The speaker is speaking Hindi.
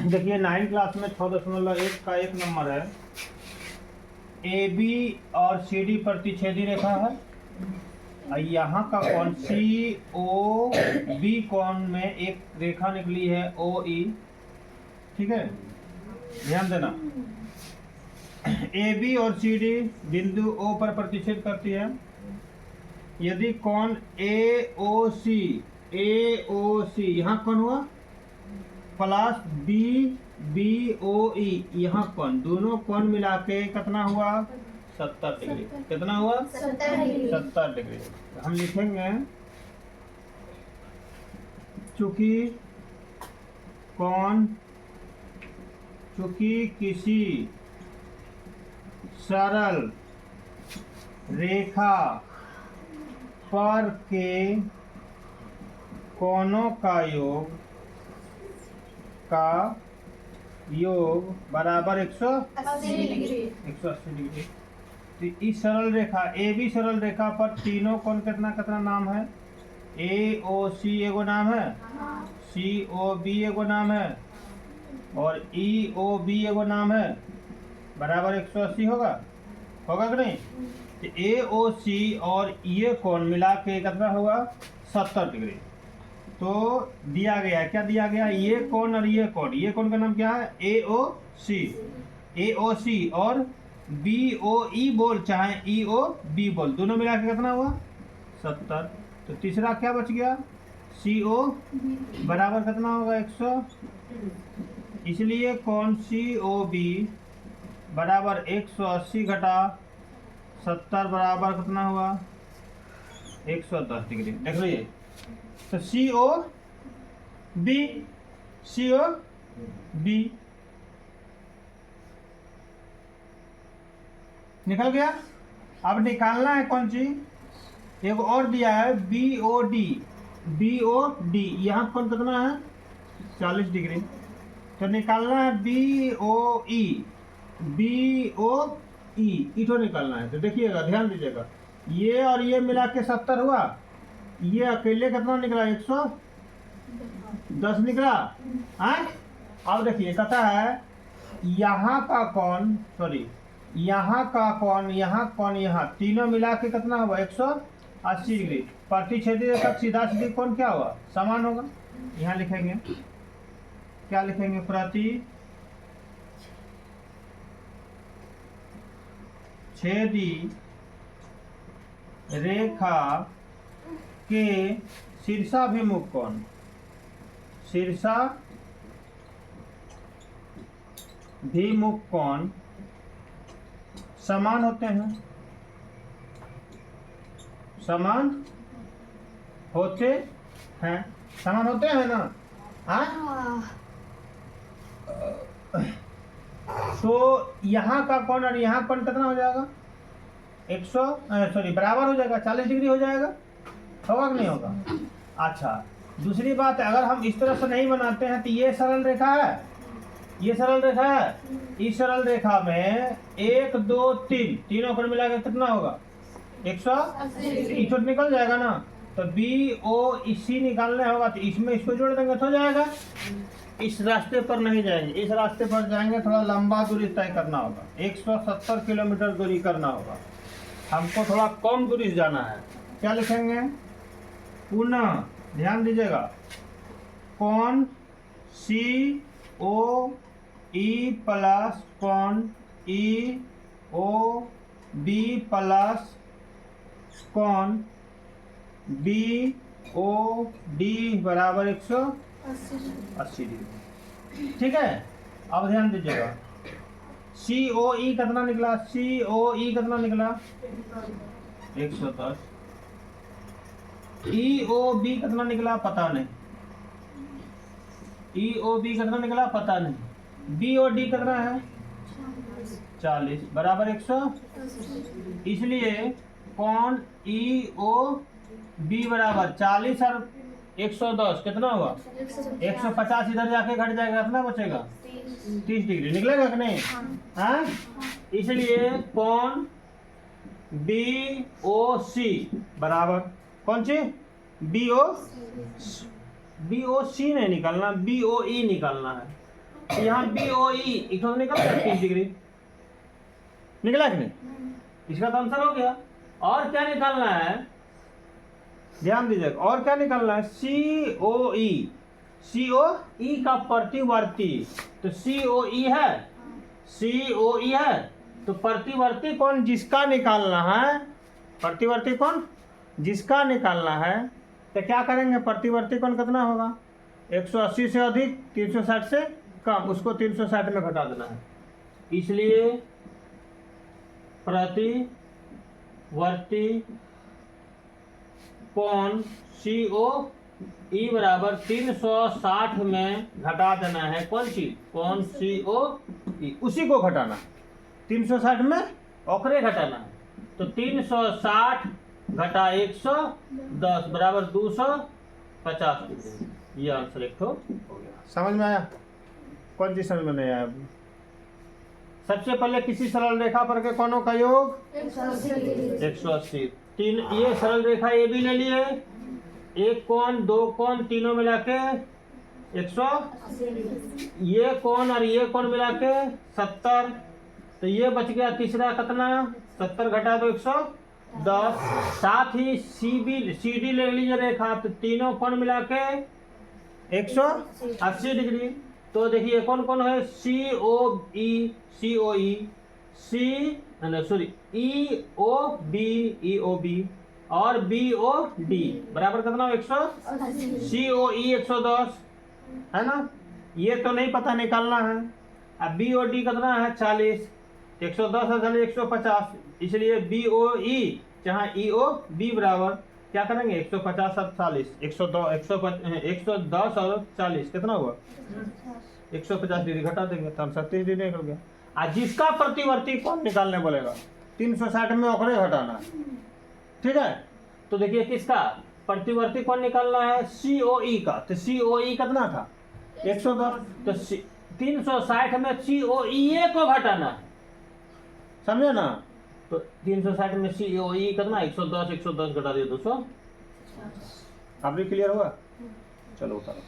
देखिए 9 क्लास में 6.1 का एक नंबर है, ए बी और सी डी प्रतिच्छेदी रेखा है। यहाँ का कोण सी ओ बी कोण में एक रेखा निकली है ओ ई। ठीक है, ध्यान देना। ए बी और सी डी बिंदु ओ पर प्रतिच्छेद करती है। यदि कोण ए ओ सी यहाँ कोण हुआ प्लस बी बी ओ ई यहाँ कोण, दोनों कोण मिला के कितना हुआ 70 डिग्री। कितना हुआ 70 डिग्री। हम लिखेंगे चूंकि किसी सरल रेखा पर के कोणों का योग बराबर 180 डिग्री। तो इस सरल रेखा ए बी सरल रेखा पर तीनों कोण कितना कितना नाम है, ए ओ सी एगो नाम है, सी ओ बी एगो नाम है और ई ओ बी एगो नाम है, बराबर 180 होगा कि नहीं। तो ए ओ सी और ये कोण मिला के कितना होगा 70 डिग्री। तो दिया गया क्या, दिया गया ये कोण और ये कोण का नाम क्या है ए ओ सी और बी ओ ई बोल चाहे ई ओ बी बोल, दोनों मिला के कितना हुआ 70। तो तीसरा क्या बच गया सी ओ बराबर कितना होगा 100। इसलिए कोण सी ओ बी बराबर 180 घटा 70 बराबर कितना हुआ 110 डिग्री। देख लीजिए, तो सी ओ बी निकल गया। अब निकालना है कौन सी, एक और दिया है बी ओ डी यहाँ कौन कितना है 40 डिग्री। तो निकालना है बी ओ ई इठो निकालना है। तो देखिएगा, ध्यान दीजिएगा, ये और ये मिला के 70 हुआ, ये अकेले कितना निकला 110 निकला है। अब देखिए कहता है यहाँ का कोण यहाँ तीनों मिला के कितना हुआ 180 डिग्री। प्रतिच्छेदी रेखा सीधा सीधी कोण क्या हुआ समान होगा। यहाँ लिखेंगे क्या लिखेंगे, प्रतिच्छेदी रेखा के शीर्षाभिमुख कोण समान होते हैं ना। तो यहाँ का कोण और यहाँ कोण कितना हो जाएगा बराबर हो जाएगा 40 डिग्री हो जाएगा, होगा कि नहीं होगा। अच्छा, दूसरी बात, अगर हम इस तरह से नहीं बनाते हैं तो ये सरल रेखा है, इस सरल रेखा में 1 2 3 तीनों कोण मिला के कितना होगा 180 निकल जाएगा ना। तो बी ओ सी निकालने होगा तो इसमें इसको जोड़ देंगे तो हो जाएगा। इस रास्ते पर नहीं जाएंगे, इस रास्ते पर जाएंगे, थोड़ा लंबा दूरी तय करना होगा, 170 किलोमीटर दूरी करना होगा, हमको थोड़ा कम दूरी से जाना है। क्या लिखेंगे, पुनः ध्यान दीजिएगा, कोण सी ओ ई प्लस कोण ई ओ बी प्लस कोण बी ओ डी बराबर 180 डिग्री। ठीक है, अब ध्यान दीजिएगा, सी ओ ई कितना निकला 110। ई ओ बी कितना निकला पता नहीं, बी ओ डी कितना है 40 बराबर 100। इसलिए कोण ई ओ बी बराबर 40 और 110 कितना हुआ 150, इधर जाके घट जाएगा, कितना बचेगा 30 डिग्री निकलेगा कि नहीं। हाँ, इसलिए कोण बी ओ सी बराबर कौन सी बी ओ सी नहीं निकालना, बी ओ ई निकालना है। यहाँ बी ओ ई इक्वल निकल गया 30 डिग्री, निकला कि नहीं? इसका तो आंसर हो गया। और क्या निकालना है, ध्यान दीजिएगा, और क्या निकालना है, सी ओ ई, सी ओ ई का प्रतिवर्ती, तो सी ओ ई है, सी ओ ई है, तो प्रतिवर्ती कोण जिसका निकालना है, प्रतिवर्ती कोण जिसका निकालना है, तो क्या करेंगे, प्रतिवर्ती कोण कितना होगा, 180 से अधिक 360 से कम, उसको 360 में घटा देना है। इसलिए प्रतिवर्ती कोण सी ओ ई बराबर 360 में घटा देना है, कौन सी, कोण सी ओ ई, उसी को घटाना, 360 में ओकरे घटाना है। तो 360 घटा 110 बराबर 250 डिग्री। ये आंसर एक हो गया। समझ में आया? कौन चीज समझ में नहीं आया? सबसे पहले किसी सरल रेखा पर के कोणों का योग 180। तीन, ये सरल रेखा ए बी ले लिए, एक कोण, दो कोण, तीनों मिला के 100, ये कोण और ये कोण मिला के 70, तो ये बच गया तीसरा कितना, 70 घटा दो 110। साथ ही सी डी ले लीजिए रेखा, तो तीनों कोण मिला के 180 डिग्री। तो देखिए कौन कौन है, सी ओ ई, सी ओ ई, सॉरी ई ओ बी और बी ओ डी बराबर कितना, 100, सी ओ ई 110 है ना, ये तो नहीं पता निकालना है। अब बी ओ डी कितना है, 40, 110 है 150, इसलिए बी ओ ई जहाँ ई ओ बी बराबर क्या करेंगे, 150 और 40, 110 और 40 कितना हुआ, 150 डिग्री घटा देंगे, तो 37 डिग्री निकल गया। आज जिसका प्रतिवर्ती कोण निकालने बोलेगा 360 में ओकरे घटाना, ठीक है। तो देखिए किसका प्रतिवर्ती कोण निकालना है, सी ओ ई का, तो सी ओ ई कितना था 110, तो 360 में सी ओ ई को घटाना है, समझे ना। तो 360 में सी ओ ई कितना, 110 घटा दिया 200। आप भी क्लियर हुआ? चलो उतारो।